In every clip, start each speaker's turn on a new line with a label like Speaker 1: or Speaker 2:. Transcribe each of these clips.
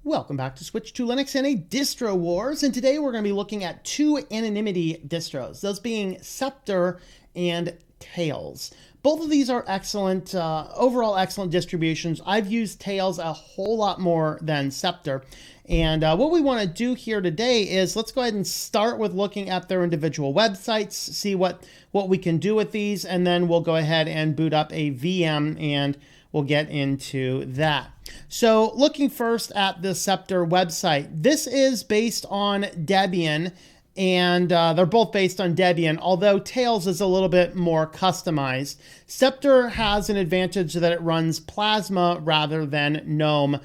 Speaker 1: Welcome back to Switch to Linux and a Distro Wars, and today we're going to be looking at two anonymity distros, those being Septor and Tails. Both of these are excellent, overall excellent distributions. I've used Tails a whole lot more than Septor, and what we want to do here today is let's go ahead and start with looking at their individual websites, see what we can do with these, and then we'll go ahead and boot up a VM and we'll get into that. So looking first at the Septor website, this is based on Debian, and they're both based on Debian, although Tails is a little bit more customized. Septor has an advantage that it runs Plasma rather than GNOME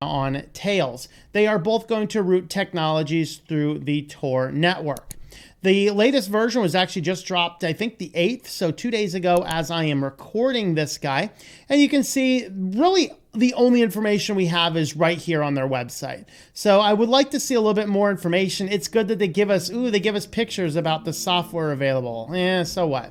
Speaker 1: on Tails. They are both going to root technologies through the Tor network. The latest version was actually just dropped, I think the 8th, so 2 days ago as I am recording this guy. And you can see really the only information we have is right here on their website. So I would like to see a little bit more information. It's good that they give us pictures about the software available. So what?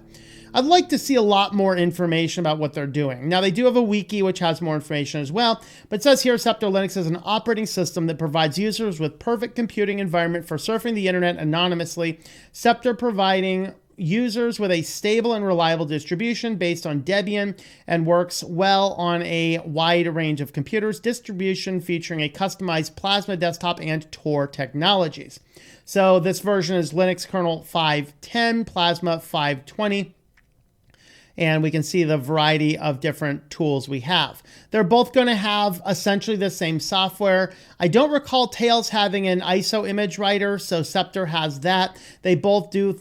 Speaker 1: I'd like to see a lot more information about what they're doing. Now, they do have a wiki, which has more information as well, but it says here, SeptorLinux is an operating system that provides users with perfect computing environment for surfing the internet anonymously. Septor providing users with a stable and reliable distribution based on Debian and works well on a wide range of computers. Distribution featuring a customized Plasma desktop and Tor technologies. So this version is Linux kernel 5.10, Plasma 5.20. And we can see the variety of different tools we have. They're both going to have essentially the same software. I don't recall Tails having an ISO image writer, so Septor has that. They both do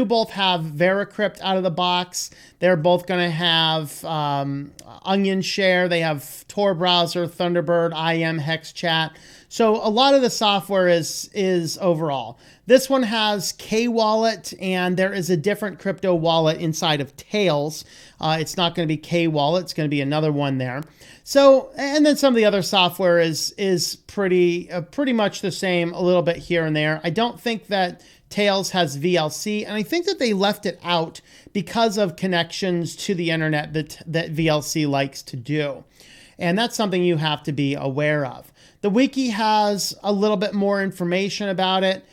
Speaker 1: both have VeraCrypt out of the box. They're both going to have Onion Share. They have Tor browser, Thunderbird, IM, Hex Chat. So a lot of the software is overall. This one has K-Wallet, and there is a different crypto wallet inside of Tails. It's not going to be K-Wallet. It's going to be another one there. So, and then some of the other software is pretty much the same, a little bit here and there. I don't think that Tails has VLC, and I think that they left it out because of connections to the internet that VLC likes to do. And that's something you have to be aware of. The wiki has a little bit more information about it.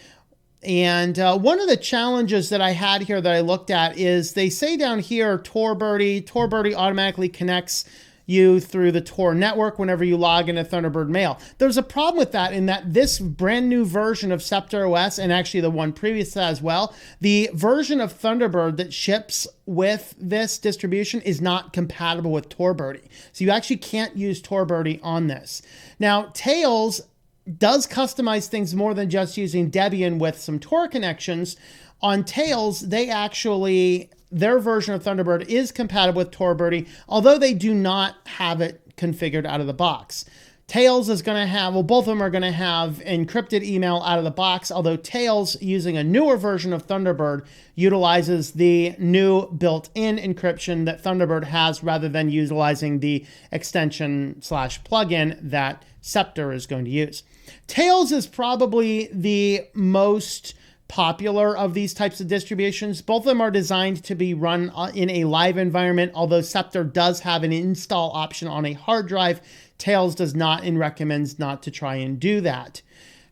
Speaker 1: And one of the challenges that I had here that I looked at is they say down here, TorBirdie automatically connects you through the Tor network whenever you log into Thunderbird Mail. There's a problem with that in that this brand new version of Septor OS, and actually the one previous to that as well, the version of Thunderbird that ships with this distribution is not compatible with TorBirdie. So you actually can't use TorBirdie on this. Now, Tails does customize things more than just using Debian with some Tor connections. On Tails, their version of Thunderbird is compatible with TorBirdie, although they do not have it configured out of the box. Tails is going to have, both of them are going to have encrypted email out of the box, although Tails, using a newer version of Thunderbird, utilizes the new built-in encryption that Thunderbird has rather than utilizing the extension/plugin that Septor is going to use. Tails is probably the most popular of these types of distributions. Both of them are designed to be run in a live environment, although Septor does have an install option on a hard drive. Tails does not and recommends not to try and do that.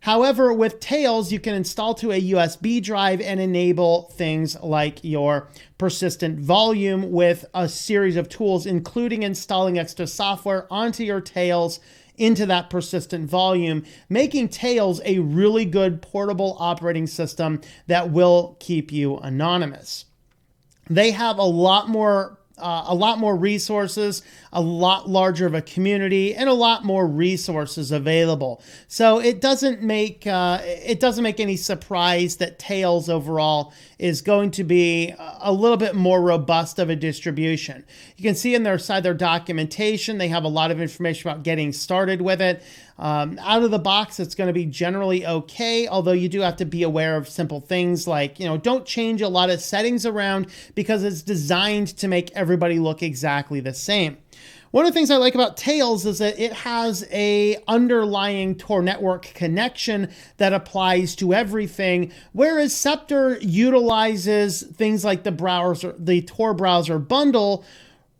Speaker 1: However, with Tails, you can install to a USB drive and enable things like your persistent volume with a series of tools, including installing extra software onto your Tails into that persistent volume, making Tails a really good portable operating system that will keep you anonymous. They have a lot more resources, a lot larger of a community, and a lot more resources available. So it doesn't make any surprise that Tails overall is going to be a little bit more robust of a distribution. You can see in their documentation, they have a lot of information about getting started with it. Out of the box, it's going to be generally okay, although you do have to be aware of simple things like, don't change a lot of settings around because it's designed to make everybody look exactly the same. One of the things I like about Tails is that it has a underlying Tor network connection that applies to everything, whereas Septor utilizes things like the Tor browser bundle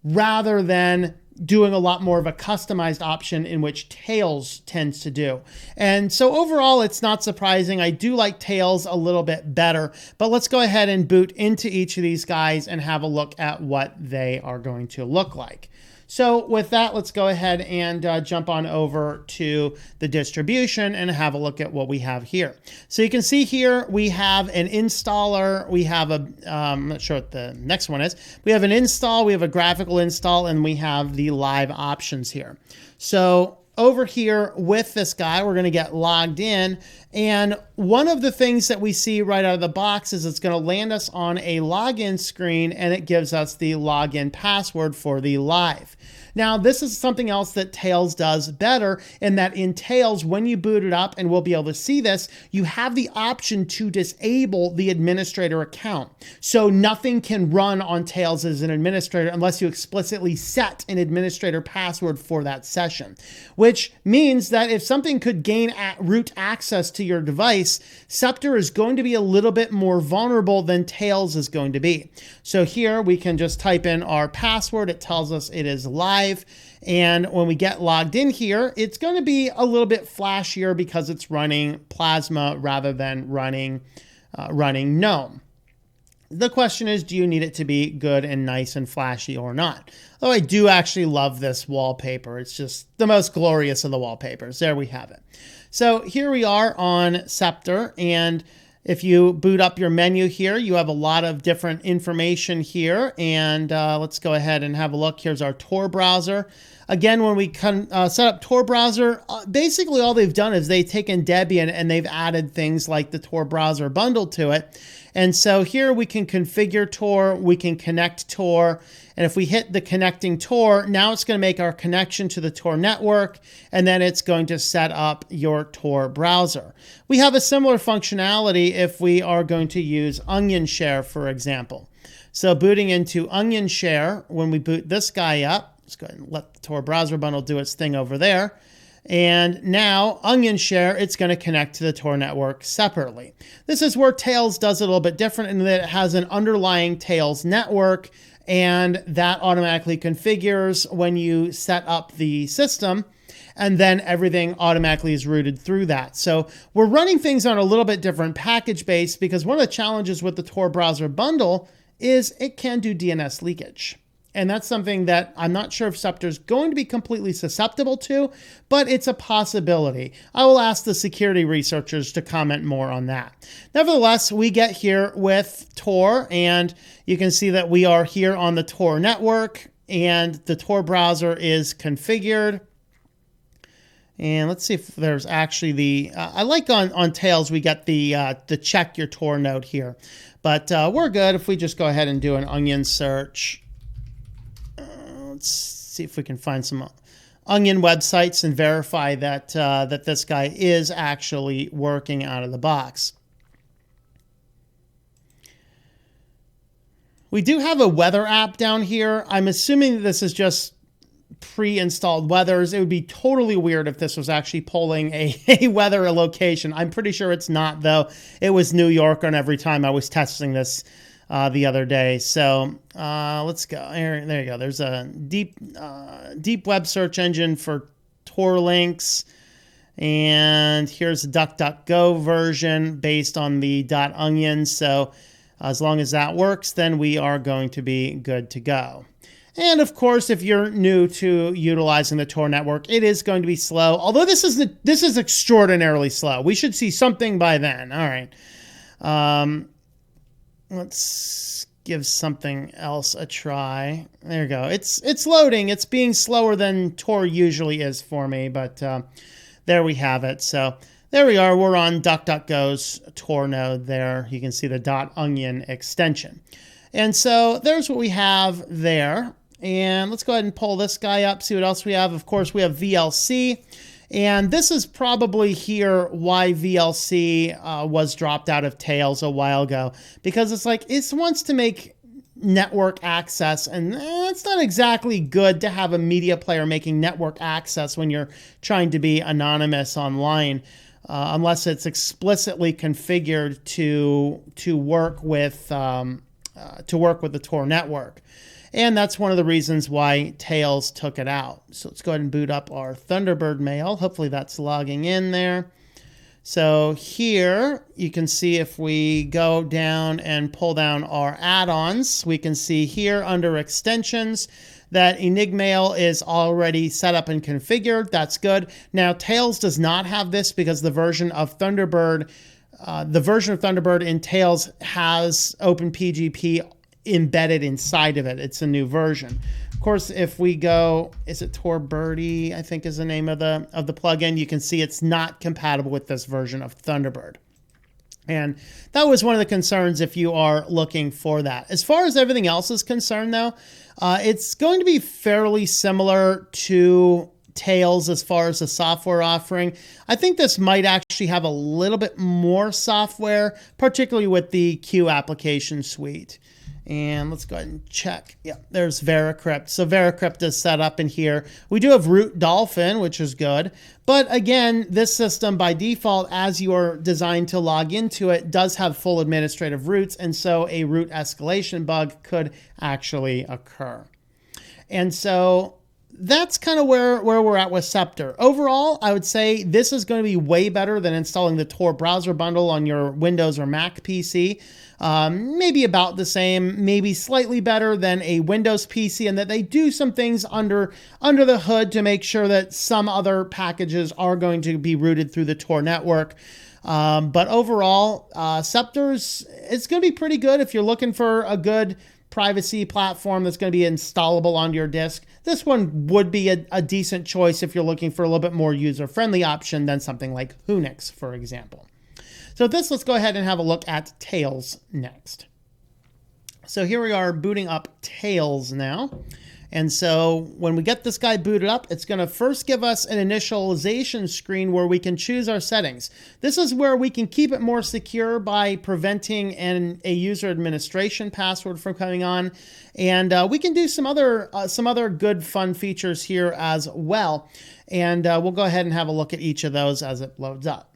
Speaker 1: rather than doing a lot more of a customized option in which Tails tends to do. And so overall, it's not surprising. I do like Tails a little bit better, but let's go ahead and boot into each of these guys and have a look at what they are going to look like. So with that, let's go ahead and jump on over to the distribution and have a look at what we have here. So you can see here, we have an installer. We have a, I'm not sure what the next one is. We have an install, we have a graphical install, and we have the live options here. So over here with this guy, we're going to get logged in. And one of the things that we see right out of the box is it's going to land us on a login screen, and it gives us the login password for the live. Now, this is something else that Tails does better, in that in Tails, when you boot it up, and we'll be able to see this, you have the option to disable the administrator account. So nothing can run on Tails as an administrator unless you explicitly set an administrator password for that session, which means that if something could gain root access to your device, Septor is going to be a little bit more vulnerable than Tails is going to be. So here we can just type in our password. It tells us it is live. And when we get logged in here, it's going to be a little bit flashier because it's running Plasma rather than running GNOME. The question is, do you need it to be good and nice and flashy or not? Oh, I do actually love this wallpaper. It's just the most glorious of the wallpapers. There we have it. So here we are on Septor, and if you boot up your menu here, you have a lot of different information here. And let's go ahead and have a look. Here's our Tor browser. Again, when we set up Tor browser, basically all they've done is they've taken Debian and they've added things like the Tor browser bundle to it. And so here we can configure Tor, we can connect Tor, and if we hit the connecting Tor, now it's going to make our connection to the Tor network, and then it's going to set up your Tor browser. We have a similar functionality if we are going to use Onion Share, for example. So booting into Onion Share, when we boot this guy up, let's go ahead and let the Tor browser bundle do its thing over there. And now Onion Share, it's going to connect to the Tor network separately. This is where Tails does it a little bit different in that it has an underlying Tails network, and that automatically configures when you set up the system, and then everything automatically is routed through that. So we're running things on a little bit different package base, because one of the challenges with the Tor browser bundle is it can do DNS leakage. And that's something that I'm not sure if Septor is going to be completely susceptible to, but it's a possibility. I will ask the security researchers to comment more on that. Nevertheless, we get here with Tor, and you can see that we are here on the Tor network, and the Tor browser is configured. And let's see if there's actually the, I like on Tails, we get the check your Tor node here. But we're good if we just go ahead and do an onion search. Let's see if we can find some Onion websites and verify that that this guy is actually working out of the box. We do have a weather app down here. I'm assuming this is just pre-installed weathers. It would be totally weird if this was actually polling a weather location. I'm pretty sure it's not, though. It was New York on every time I was testing this the other day. So let's go. There you go. There's a deep web search engine for Tor links. And here's the DuckDuckGo version based on the .onion. So as long as that works, then we are going to be good to go. And of course, if you're new to utilizing the Tor network, it is going to be slow. Although this is extraordinarily slow. We should see something by then. All right. Let's give something else a try. There you go. It's loading. It's being slower than Tor usually is for me, but there we have it. So there we are. We're on DuckDuckGo's Tor node there. You can see the .onion extension. And so there's what we have there. And let's go ahead and pull this guy up, see what else we have. Of course, we have VLC. And this is probably here why VLC was dropped out of Tails a while ago, because it's like it wants to make network access, and it's not exactly good to have a media player making network access when you're trying to be anonymous online, unless it's explicitly configured to work with the Tor network. And that's one of the reasons why Tails took it out. So let's go ahead and boot up our Thunderbird mail. Hopefully that's logging in there. So here you can see if we go down and pull down our add-ons, we can see here under extensions that Enigmail is already set up and configured. That's good. Now Tails does not have this because the version of Thunderbird in Tails has OpenPGP embedded inside of it. It's a new version. Of course, if we go, is it Tor Birdie, I think is the name of the plugin, you can see it's not compatible with this version of Thunderbird. And that was one of the concerns if you are looking for that. As far as everything else is concerned, though, it's going to be fairly similar to Tails as far as the software offering. I think this might actually have a little bit more software, particularly with the Q application suite. And let's go ahead and check. Yeah, there's Veracrypt. So Veracrypt is set up in here. We do have Root Dolphin, which is good. But again, this system by default, as you are designed to log into it, does have full administrative roots. And so a root escalation bug could actually occur. And so that's kind of where we're at with Septor. Overall, I would say this is going to be way better than installing the Tor browser bundle on your Windows or Mac PC. Maybe about the same, maybe slightly better than a Windows PC, and that they do some things under the hood to make sure that some other packages are going to be routed through the Tor network. But overall, Septor's, it's going to be pretty good if you're looking for a good privacy platform that's going to be installable onto your disk. This one would be a decent choice if you're looking for a little bit more user-friendly option than something like Unix, for example. So this, let's go ahead and have a look at Tails next. So here we are booting up Tails now. And so when we get this guy booted up, it's going to first give us an initialization screen where we can choose our settings. This is where we can keep it more secure by preventing a user administration password from coming on. And we can do some other good fun features here as well. And we'll go ahead and have a look at each of those as it loads up.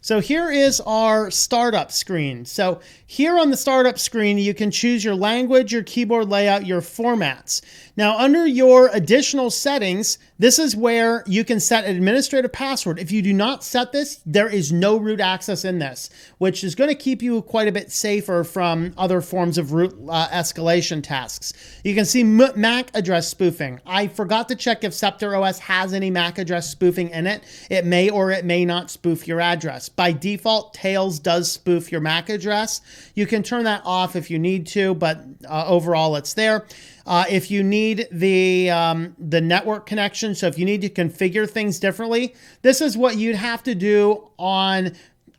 Speaker 1: So here is our startup screen. So here on the startup screen, you can choose your language, your keyboard layout, your formats. Now, under your additional settings, this is where you can set an administrative password. If you do not set this, there is no root access in this, which is going to keep you quite a bit safer from other forms of root escalation tasks. You can see MAC address spoofing. I forgot to check if Septor OS has any MAC address spoofing in it. It may or it may not spoof your address. By default, Tails does spoof your MAC address. You can turn that off if you need to, but overall it's there. If you need the network connection, so if you need to configure things differently, this is what you'd have to do on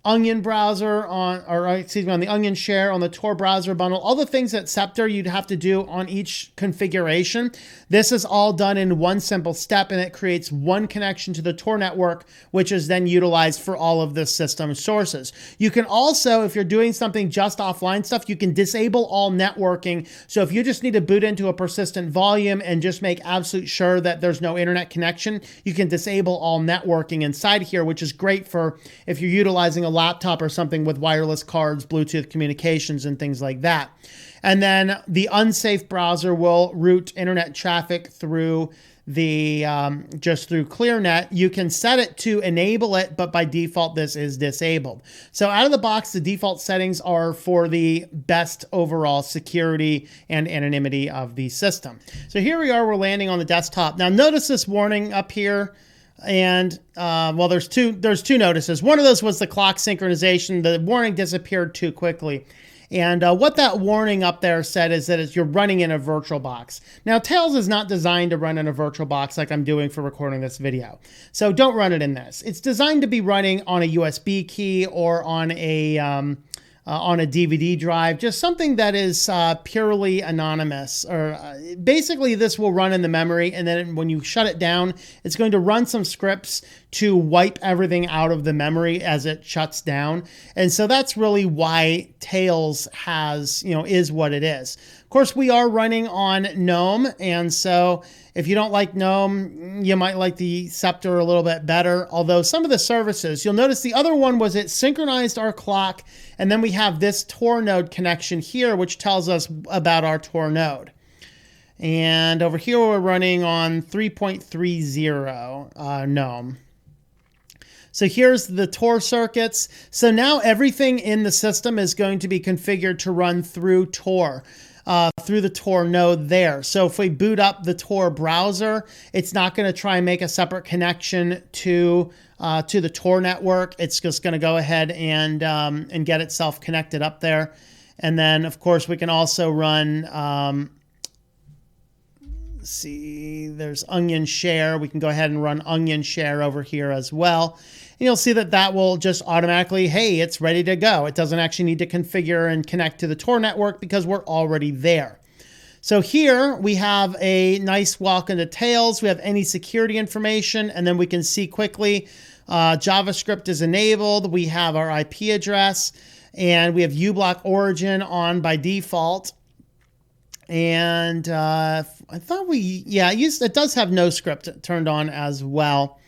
Speaker 1: Onion browser, on the Onion share, on the Tor browser bundle, all the things that Septor you'd have to do on each configuration. This is all done in one simple step, and it creates one connection to the Tor network, which is then utilized for all of the system sources. You can also, if you're doing something just offline stuff, you can disable all networking. So if you just need to boot into a persistent volume and just make absolute sure that there's no internet connection, you can disable all networking inside here, which is great for if you're utilizing a laptop or something with wireless cards, Bluetooth communications, and things like that. And then the unsafe browser will route internet traffic through the just through ClearNet. You can set it to enable it, but by default this is disabled. So out of the box, the default settings are for the best overall security and anonymity of the system. So here we are, we're landing on the desktop. Now notice this warning up here. And well, there's two notices. One of those was the clock synchronization. The warning disappeared too quickly. And what that warning up there said is that you're running in a VirtualBox. Now, Tails is not designed to run in a VirtualBox like I'm doing for recording this video. So don't run it in this. It's designed to be running on a USB key or on a DVD drive, just something that is purely anonymous. Or basically this will run in the memory, and then when you shut it down, it's going to run some scripts to wipe everything out of the memory as it shuts down. And so that's really why Tails is what it is. Of course, we are running on GNOME, and so if you don't like GNOME, you might like the Septor a little bit better. Although some of the services, you'll notice the other one was it synchronized our clock, and then we have this Tor node connection here, which tells us about our Tor node. And over here we're running on 3.30 GNOME. So here's the Tor circuits. So now everything in the system is going to be configured to run through Tor, through the Tor node there. So if we boot up the Tor browser, it's not going to try and make a separate connection to the Tor network. It's just going to go ahead and get itself connected up there. And then, of course, we can also run... see, there's onion share. We can go ahead and run onion share over here as well. And you'll see that that will just automatically, hey, it's ready to go. It doesn't actually need to configure and connect to the Tor network because we're already there. So here we have a nice welcome to Tails. We have any security information, and then we can see quickly JavaScript is enabled. We have our IP address, and we have uBlock origin on by default. And I thought it does have no script turned on as well.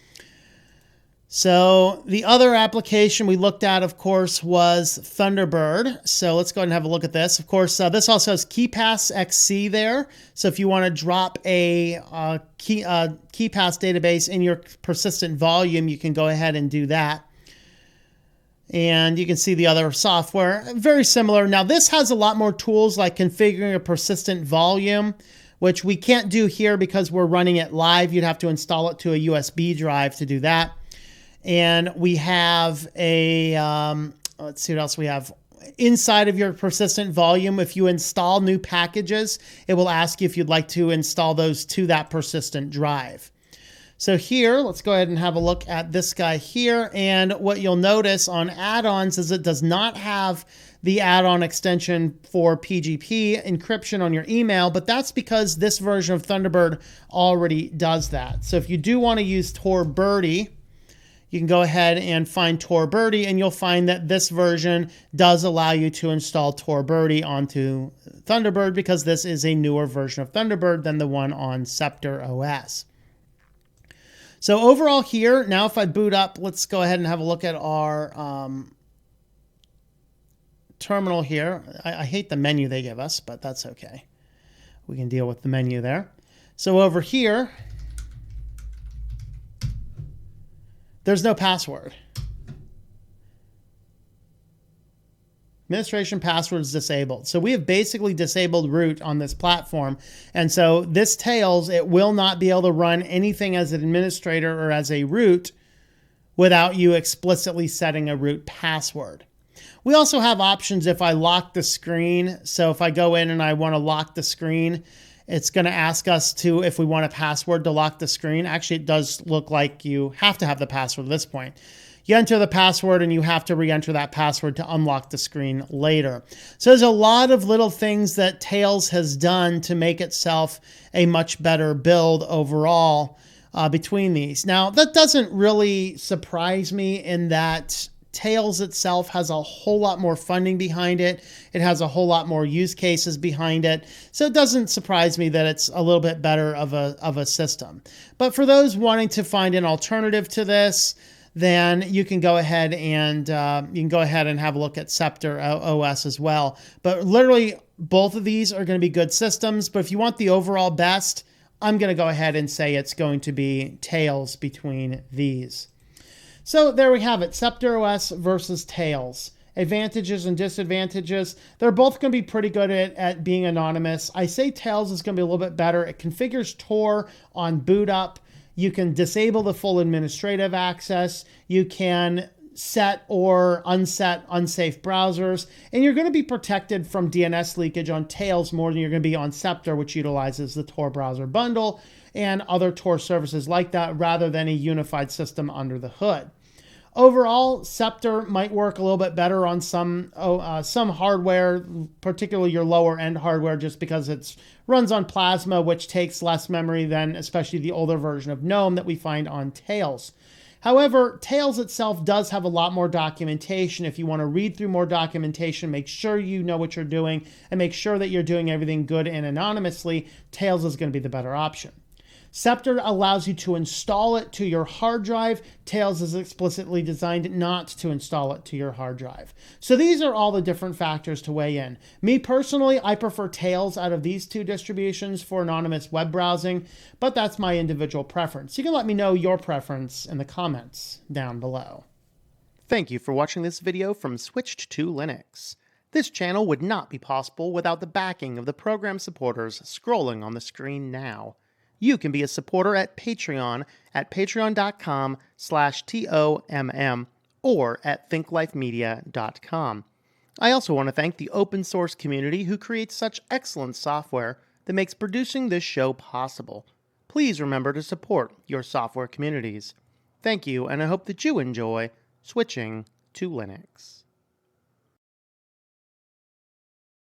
Speaker 1: So the other application we looked at, of course, was Thunderbird. So let's go ahead and have a look at this. Of course, this also has KeyPass XC there. So if you want to drop a KeyPass database in your persistent volume, you can go ahead and do that. And you can see the other software, very similar. Now this has a lot more tools like configuring a persistent volume, which we can't do here because we're running it live. You'd have to install it to a USB drive to do that. And we have a, let's see what else we have. Inside of your persistent volume, if you install new packages, it will ask you if you'd like to install those to that persistent drive. So here, let's go ahead and have a look at this guy here. And what you'll notice on add-ons is it does not have the add-on extension for PGP encryption on your email, but that's because this version of Thunderbird already does that. So if you do want to use Tor Birdie, you can go ahead and find Tor Birdie, and you'll find that this version does allow you to install Tor Birdie onto Thunderbird because this is a newer version of Thunderbird than the one on Septor OS. So overall here, now if I boot up, let's go ahead and have a look at our terminal here. I hate the menu they give us, but that's okay. We can deal with the menu there. So over here, there's no password. Administration password is disabled. So we have basically disabled root on this platform. And so this Tails, it will not be able to run anything as an administrator or as a root without you explicitly setting a root password. We also have options if I lock the screen. So if I go in and I want to lock the screen, it's going to ask us to, if we want a password to lock the screen. Actually, it does look like you have to have the password at this point. You enter the password and you have to re-enter that password to unlock the screen later. So there's a lot of little things that Tails has done to make itself a much better build overall between these. Now, that doesn't really surprise me in that Tails itself has a whole lot more funding behind it. It has a whole lot more use cases behind it. So it doesn't surprise me that it's a little bit better of a system. But for those wanting to find an alternative to this, then you can go ahead and have a look at Septor OS as well. But literally, both of these are going to be good systems. But if you want the overall best, I'm going to go ahead and say it's going to be Tails between these. So there we have it, Septor OS versus Tails. Advantages and disadvantages. They're both going to be pretty good at being anonymous. I say Tails is going to be a little bit better. It configures Tor on boot up. You can disable the full administrative access. You can set or unset unsafe browsers. And you're going to be protected from DNS leakage on Tails more than you're going to be on Septor, which utilizes the Tor browser bundle and other Tor services like that rather than a unified system under the hood. Overall, Septor might work a little bit better on some hardware, particularly your lower end hardware, just because it runs on Plasma, which takes less memory than especially the older version of GNOME that we find on Tails. However, Tails itself does have a lot more documentation. If you want to read through more documentation, make sure you know what you're doing and make sure that you're doing everything good and anonymously, Tails is going to be the better option. Septor allows you to install it to your hard drive. Tails is explicitly designed not to install it to your hard drive. So these are all the different factors to weigh in. Me personally, I prefer Tails out of these two distributions for anonymous web browsing, but that's my individual preference. You can let me know your preference in the comments down below. Thank you for watching this video from Switched to Linux. This channel would not be possible without the backing of the program supporters scrolling on the screen now. You can be a supporter at Patreon at patreon.com/TOMM or at thinklifemedia.com. I also want to thank the open source community who creates such excellent software that makes producing this show possible. Please remember to support your software communities. Thank you, and I hope that you enjoy switching to Linux.